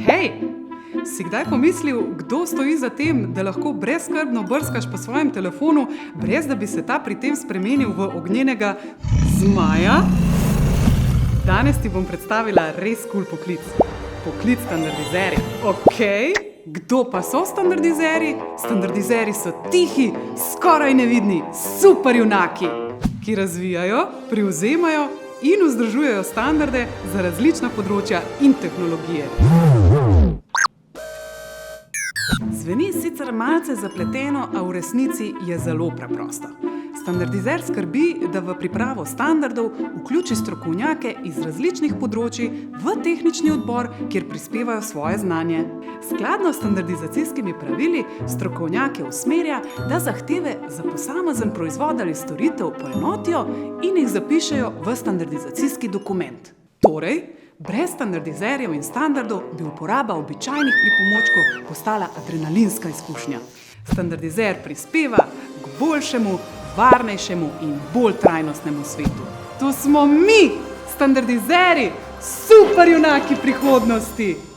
Hej! Si kdaj pomislil, kdo stoji za tem, da lahko brezskrbno brskaš po svojem telefonu, brez da bi se ta pri tem spremenil v ognjenega zmaja? Danes ti bom predstavila res kul poklic. Poklic standardizerja. Okej, kdo pa so standardizerji? Standardizerji so tihi, skoraj nevidni, super junaki, ki razvijajo, privzemajo in vzdržujejo standarde za različna področja in tehnologije. Zveni sicer malce zapleteno, a v resnici je zelo preprosto. Standardizer skrbi, da v pripravo standardov vključi strokovnjake iz različnih področij v tehnični odbor, kjer prispevajo svoje znanje. Skladno s standardizacijskimi pravili strokovnjake usmerja, da zahteve za posamezen proizvod ali storitev poenotijo in jih zapišejo v standardizacijski dokument. Torej, brez standardizerjev in standardov bi uporaba običajnih pripomočkov postala adrenalinska izkušnja. Standardizer prispeva k boljšemu, varnejšemu in bolj trajnostnemu svetu. To smo mi, standardizerji, super junaki prihodnosti!